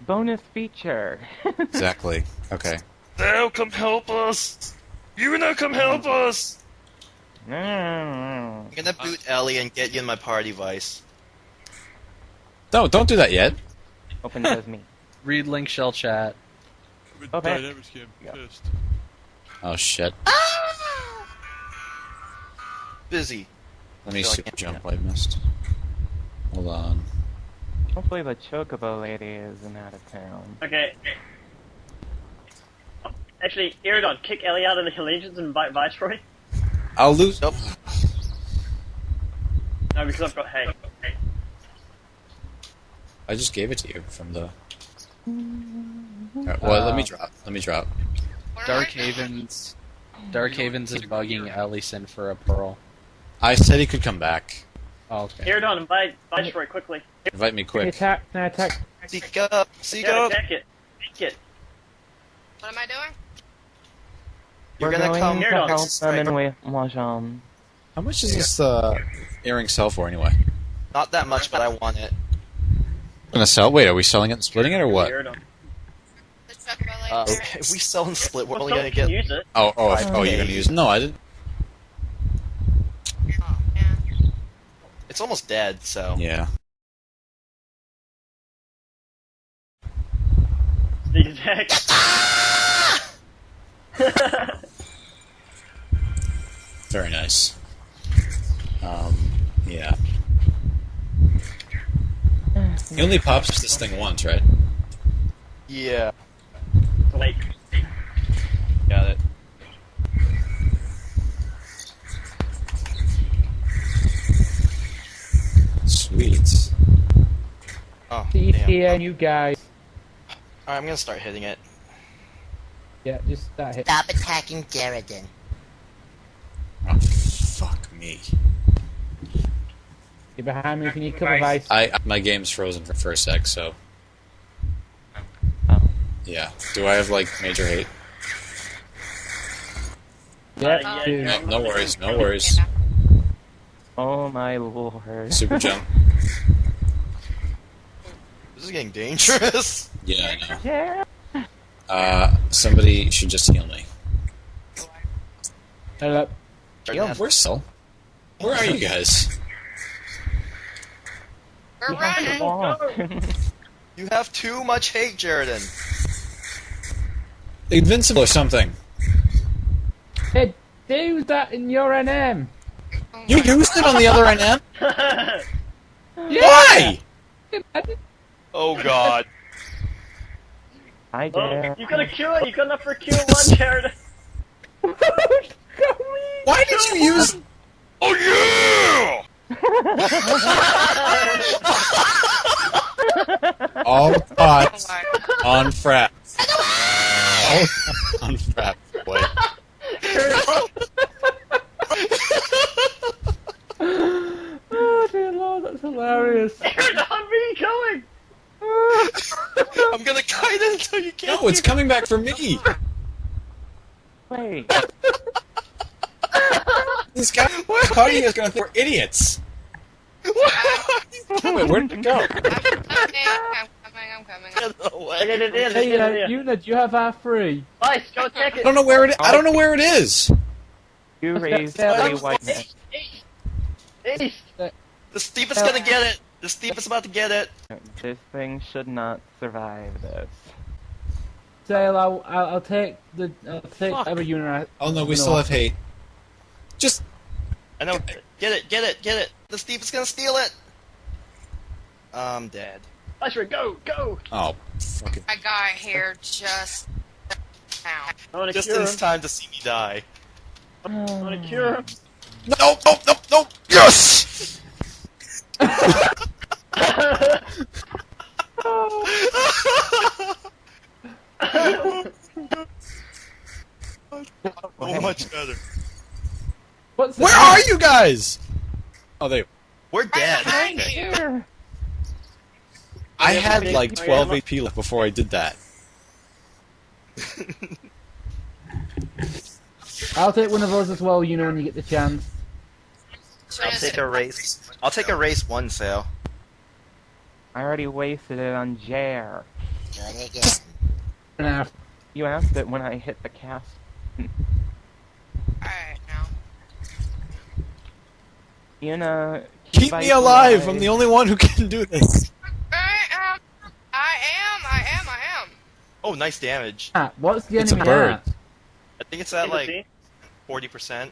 Bonus feature. Exactly. Okay. Sayl, come help us! Yuna, come help us! No. I'm gonna boot Ellie and get you in my party, Vice. No, don't do that yet. Open Sesame. Read link shell chat. Okay. Dynamics game pissed. Oh shit. Busy. Let me feel super like- jump Whitemist. Hold on. Hopefully the Chocobo lady isn't out of town. Okay. Actually, Aeredon, kick Ellie out of the Legions and invite Viceroy. I'll lose. Nope. No, because I've got hay. I just gave it to you from the. Alright, well, let me drop. Let me drop. Dark Havens is bugging Ellison for a pearl. I said he could come back. Oh, okay. Aeredon, invite Viceroy quickly. Invite me quick. Attack, no attack. Seek up! Seek Yeah, up! attack it. Take it. What am I doing? You're We're gonna going come to Here, help dog. them in Wajam. How much is this earring sell for anyway? Not that much, but I want it. Gonna sell? Wait, are we selling it and splitting it or what? Aeredon. The Chocobo lady. If we sell and split, we're Well, only gonna someone get. can use it. Oh, you're gonna use it? No, I didn't. Oh, man. It's almost dead, so. Yeah. The attack. Very nice. Yeah. He only pops this thing once, right? Yeah. Wait. Got it. Sweet. Oh, See damn. here, you guys. Alright, I'm gonna start hitting it. Yeah, just start hit. Stop attacking Jaredin. Oh, fuck me. You're behind me if you need cover, Vice. My game's frozen for a sec, so. Oh. Yeah. Do I have, like, major hate? Yep, yeah, dude. yeah. No worries, no worries. Oh my lord. Super jump. This is getting dangerous. Yeah, I know. Yeah. Somebody should just heal me. Hello. Yeah, where's Sayl? Where are you guys? We're running. You have too much hate, Jaredin. Invincible or something. Hey, do that in your NM. You used it on the other NM? Yeah. Why? Oh god. I Oh, dare. you got a cure. You got enough for cure one, Jaredin. Why did you use... Oh yeah! All Oh thoughts my. on fraps. All on fraps, boy. Oh dear lord, that's hilarious. Aeredon, where are you going? I'm gonna kite it until you can't. No, it's coming back for me. Wait. This guy Cody is gonna think we're idiots. Wait, where did it go? I'm coming. Get away. It is. Hey, Yuna, do you have R3? Vice, go attack I it. don't know where it. I don't know where it is. You raised Yeah, a white man. East. The Steve is gonna get it. The Steve is about to get it. This thing should not survive this. Sayl, I'll take the other unit. Oh no, we still have hate. Just I know. Get it. Get it. Get it. The Steve is gonna steal it. I'm dead. Viceroy, go. oh, fucking. I got here just now. I want to Just cure in him. time to see me die. I want to cure him. No! Yes! Oh, much better. What's Where are you guys? Oh, they. We're dead. Behind you. I had like 12 AP left before I did that. I'll take one of those as well, you know, when you get the chance. I'll take a race. I'll take a race one, Sayl. I already wasted it on Jer. Nah. You asked it when I hit the cast. Alright, now. Yuna, Keep me alive! I'm the only one who can do this. I am. Oh, nice damage. Ah, what's the It's a enemy bird. at? I think it's at In the like sea? 40%.